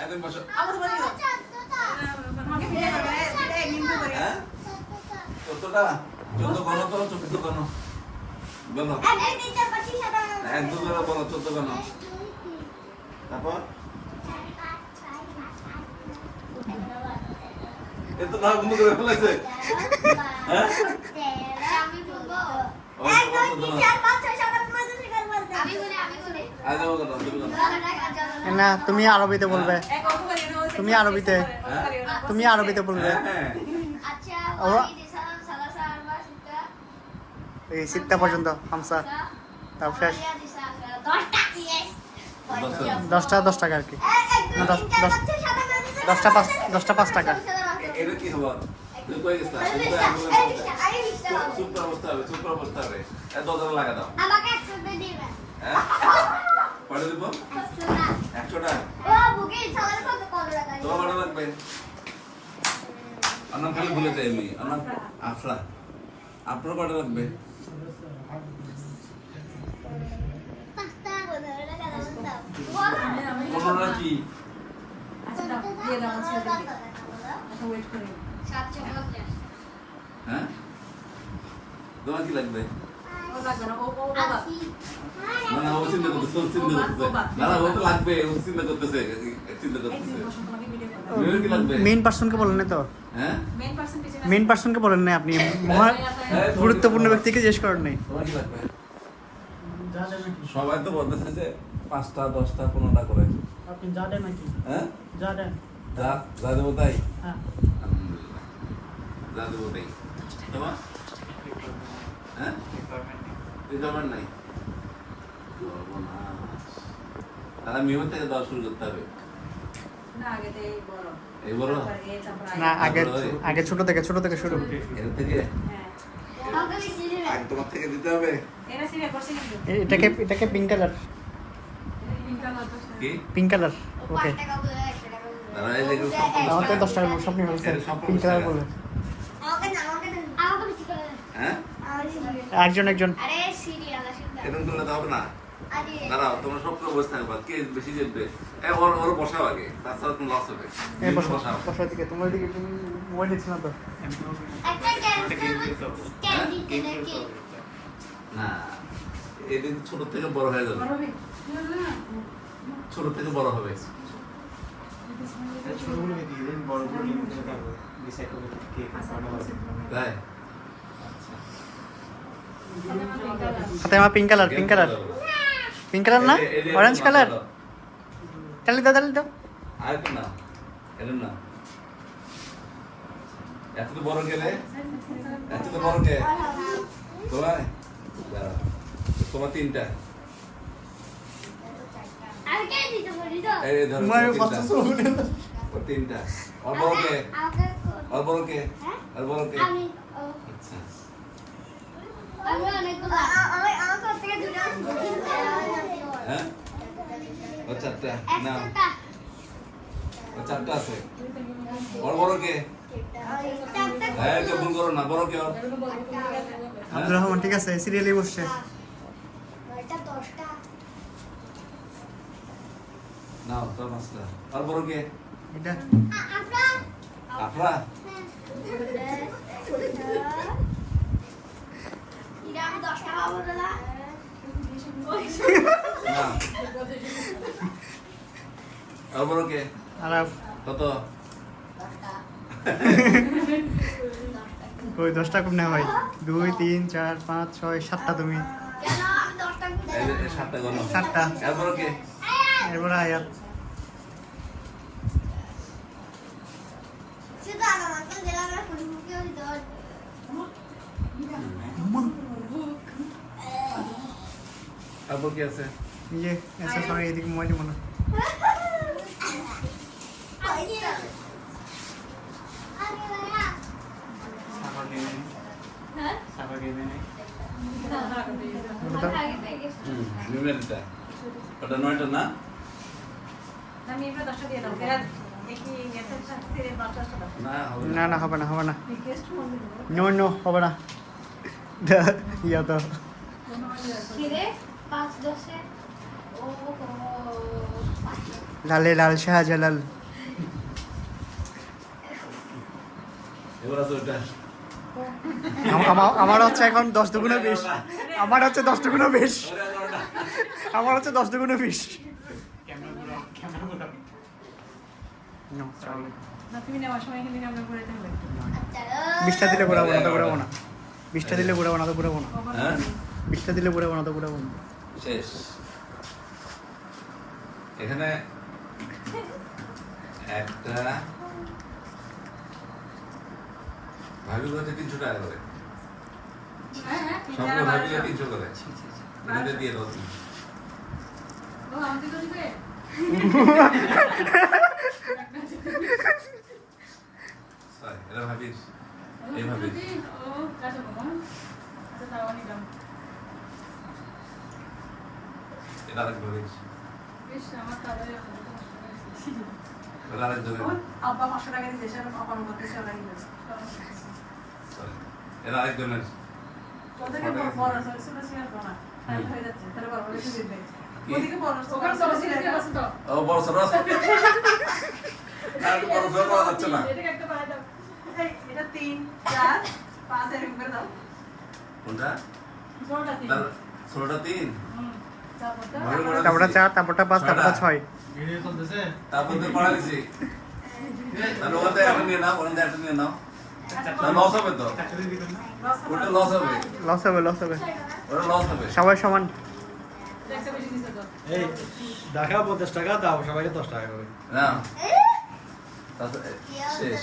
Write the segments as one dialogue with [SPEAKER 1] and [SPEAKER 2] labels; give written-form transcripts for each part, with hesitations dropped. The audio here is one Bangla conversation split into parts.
[SPEAKER 1] একদম বসো।
[SPEAKER 2] হ্যাঁ?
[SPEAKER 1] 14টা? 14 গণ তো, 14 গণ। গণ। 1 2 করে বলো, 14 গণ। তারপর? এ তো না বন্ধ করে ফেলেছে। হ্যাঁ? ও, 14 গণ। আজ বলো না, তুমি বলো।
[SPEAKER 3] না তুমি আরবিতে বলবে, তুমি আরবিতে, তুমি আরবিতে বলবে।
[SPEAKER 1] হ্যাঁ।
[SPEAKER 3] এই 6টা পর্যন্ত হামসা, তারপর শেষ। 10টা 10 টাকা আর কি, না 10টা 5 টাকা।
[SPEAKER 1] এটা কি খবর? তুমি কই গেছলা? সুপার অবস্থা হবে, সুপার অবস্থা হবে। এ 10 টাকা লাগা দাও।
[SPEAKER 4] আমাকে 100 দিবেন।
[SPEAKER 1] হ্যাঁ? কয়টা দিব? 100 টাকা।
[SPEAKER 4] ও বুকে ছাড়ার কত টাকা?
[SPEAKER 1] তোমার কয়টা লাগবে? আমার খালি ভুলে যাই আমি। আমার আফরা। আপনার কয়টা লাগবে?
[SPEAKER 4] পাঁচটা টাকা দাও।
[SPEAKER 1] 15টা কি? হ্যাঁ? তোমার কি লাগবে? না না, ও চিন্তা করতেছে, ও চিন্তা করতেছে। না না, ও তো লাগবে, ও চিন্তা করতেছে, চিন্তা করতেছে। মেয়ের কি লাগবে?
[SPEAKER 3] মেইন পার্সনকে বলেন না তো,
[SPEAKER 1] হ্যাঁ?
[SPEAKER 3] মেইন পার্সনকে বলেন না আপনি, গুরুত্বপূর্ণ ব্যক্তিকে জিজ্ঞেস করেন নাই।
[SPEAKER 1] তোমার কি লাগবে? সবাই তো বলতেছে যে 5টা 10টা 15টা করে।
[SPEAKER 3] আপনি যা দেন নাকি?
[SPEAKER 1] হ্যাঁ?
[SPEAKER 3] যা দেন।
[SPEAKER 1] যা যা দেবো তাই?
[SPEAKER 3] হ্যাঁ।
[SPEAKER 1] আলহামদুলিল্লাহ। যা দেবো তাই। তোমার? হ্যাঁ? রিকোয়ারমেন্ট নাই? সর্বনাশ। তাহলে মেয়ে থেকে দেওয়া শুরু করতে হবে। এই বড়?
[SPEAKER 3] না আগে ছোট থেকে শুরু।
[SPEAKER 1] এর থেকে? আগে তোমার থেকে দিতে হবে?
[SPEAKER 3] এটাকে পিঙ্ক কালার,
[SPEAKER 1] কি?
[SPEAKER 3] Pink colour. ওকে,
[SPEAKER 1] তারা এই দেখো
[SPEAKER 3] আমার তো 10 টাকা স্বপ্ন হয়েছে, পিঙ্ক কালার বলে।
[SPEAKER 1] হ্যাঁ?
[SPEAKER 3] একজন
[SPEAKER 4] আরে সিরিয়াল আসলে
[SPEAKER 1] এরকম করলে তো হবে না। দাঁড়াও, তোমরা সব করে বসে থাকবা, কে বেশি জিতবে? ওর বসাও আগে, তাছাড়া তুমি লস হবে।
[SPEAKER 3] এই বসো,
[SPEAKER 1] বসাও।
[SPEAKER 3] বসার দিকে, তোমার দিকে তুমি মোবাইল দিচ্ছ না তো।
[SPEAKER 4] একটা ক্যান্ডি নাকি
[SPEAKER 1] না, এদিন ছোট থেকে বড় হয়ে যাবে। ছোট থেকে বড় হবে। তাই?
[SPEAKER 3] Fatema pink colour, pink colour না, অরেঞ্জ কালার। তাহলে দাও।
[SPEAKER 1] আরেকটা না, এটা না। এত তো বড় গেলে, এত তো বড় কে? তোমার? দাঁড়াও। তোমার 3টা।
[SPEAKER 4] আর কে দিতে পারি তো
[SPEAKER 1] এই ধরো, ওর 3টা। ওর বড় কে? ওর বড় কে? ওর বড় কে?
[SPEAKER 4] আমি
[SPEAKER 1] আচ্ছা।
[SPEAKER 4] আমি অনেকগুলো আমার থেকে দুটো
[SPEAKER 1] হ্যাঁ? ও 4টা। না,
[SPEAKER 4] একটা
[SPEAKER 1] ও 4টা আছে। ওর বড় কে? হ্যাঁ, কে ভুল করো না, বড় কে ওর?
[SPEAKER 3] আব্দুর রহমান ঠিক আছে, সিরিয়ালি বসছে।
[SPEAKER 4] এটা 10টা
[SPEAKER 1] নাও, তোর 5টা। ওর বড় কে?
[SPEAKER 3] এটা
[SPEAKER 4] আমরা
[SPEAKER 1] আফরা?
[SPEAKER 4] এটা আমি 10টা পাবো না
[SPEAKER 1] না। ওর বড় কে?
[SPEAKER 3] আর
[SPEAKER 1] কত?
[SPEAKER 3] ওই 10টা কম না ভাই, 2 3 4 5 6 7টা তুমি,
[SPEAKER 4] কেন আমি 10টা
[SPEAKER 1] এই 7টা গণ।
[SPEAKER 3] 7টা।
[SPEAKER 1] এর বড় কে?
[SPEAKER 3] এরপরে আয়াত।
[SPEAKER 4] শুধু আমার তো জেলা আমরা ফুলমুখে হই তো
[SPEAKER 1] তারপর কি আছে?
[SPEAKER 3] নিজে এসে সরি এদিকে মোবাইল মনে।
[SPEAKER 1] নিউমেরিটা। ওটা 9টা না? না, হবে না।
[SPEAKER 3] না হবে না, নো হবে না। ইয়া তো
[SPEAKER 4] কিরে 5 10 ও 5
[SPEAKER 3] লালে লাল শাহজালাল।
[SPEAKER 1] এবার আছে ওটা
[SPEAKER 3] আমার হচ্ছে এখন 10 দুগুণে 20। আমার হচ্ছে 10 দুগুণে 20। আমার হচ্ছে 10 দুগুণে 20।
[SPEAKER 2] না তুমি নেওয়ার সময় কিন্তু আমরা ঘুরাইতে হবে
[SPEAKER 3] 20টা দিলে ঘুরাবো না তো ঘুরাবো না। 20টা দিলে ঘুরাবো না তো ঘুরাবো না।
[SPEAKER 1] হ্যাঁ
[SPEAKER 3] 20টা দিলে ঘুরাবো না তো ঘুরাবো না।
[SPEAKER 1] শেষ এখানে একটা ভাবি করতে 300 টাকা করে
[SPEAKER 2] হ্যাঁ হ্যাঁ
[SPEAKER 1] সবগুলো ভাবিকে 300 করে এখানে দিয়ে দাও তুমি।
[SPEAKER 2] ও আমাদের তো দিবে
[SPEAKER 1] সরি এটা ভাবিস এই ভাবিস
[SPEAKER 2] ও কাছে বলো আচ্ছা তাও নিলাম
[SPEAKER 1] এটা আরেক ভাবিস
[SPEAKER 2] বেশ আমার তাহলে
[SPEAKER 1] এটা আরেক ধরে
[SPEAKER 2] আব্বা 500 টাকা দিয়েছে সেটা অপারণ করতেছে ওরা নিবে
[SPEAKER 1] সরি এটা আরেক ধরনের
[SPEAKER 2] ওদেরকে বড় ছোট শেয়ার করো না তাহলে হয়ে যাচ্ছে তাহলে বড় বড় দিতে ওদিকে বড় ওখানে ছোট শেয়ার আছে তো
[SPEAKER 1] ও বড় সর আর বড় সর করা যাচ্ছে না
[SPEAKER 2] এটাকে একটা বাড়াই দাও এই এটা 3 4 5 এরকম করে দাও
[SPEAKER 1] কোনটা
[SPEAKER 2] ছোটটা 3
[SPEAKER 1] তাহলে 16টা 3
[SPEAKER 3] তারপরটা 4, তারপরটা 5, তারপরটা 6।
[SPEAKER 1] তারপর তো পড়া দিছি তাহলে ওটা এখন নিয়ে নাও ওটা একটা নিয়ে নাও না লস হবে তো ওটা লস হবে
[SPEAKER 3] লস হবে লস হবে।
[SPEAKER 1] ওটা লস হবে
[SPEAKER 3] সবাই সমান।
[SPEAKER 2] একটা বেশি দিছে তো
[SPEAKER 5] এই ঢাকা 50 টাকা দাও সবাইকে 10 টাকা করে
[SPEAKER 1] না তাহলে শেষ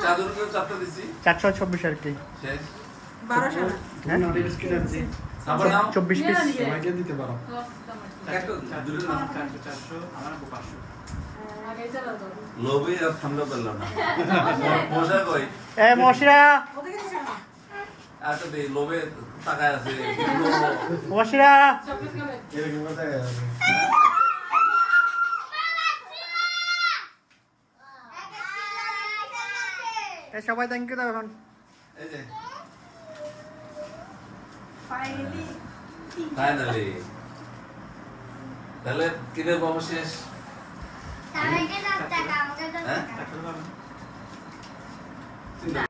[SPEAKER 1] চাদর তো চারটা দিছি
[SPEAKER 3] 424 আর কি।
[SPEAKER 1] শেষ
[SPEAKER 2] 1200
[SPEAKER 3] হ্যাঁ
[SPEAKER 5] নোটিস বিস্কিট আনছি
[SPEAKER 1] তারপর নাও
[SPEAKER 3] 24 পিস।
[SPEAKER 5] সবাইকে দিতে পারো
[SPEAKER 1] একটা দুটো নাও
[SPEAKER 2] আগে চলো তো
[SPEAKER 1] লোভে আর ঠান্ডা পেলাম না মজা কই
[SPEAKER 3] এ মশিরা
[SPEAKER 2] ওদিকে দিছে না
[SPEAKER 1] আচ্ছা দে লোভে টাকায় আছে
[SPEAKER 3] মশিরা
[SPEAKER 2] চকলেট খাবে
[SPEAKER 5] এরকম কথা
[SPEAKER 3] এ সবাই থ্যাংক ইউ দাও এখন।
[SPEAKER 1] এই যে
[SPEAKER 2] ফাইনালি
[SPEAKER 1] ফাইনালি তাহলে কিনের বাবু শেষ
[SPEAKER 4] সবাইকে 10 টাকা আমাকে 10
[SPEAKER 1] হ্যাঁ?
[SPEAKER 4] টাকা
[SPEAKER 1] চিন্তা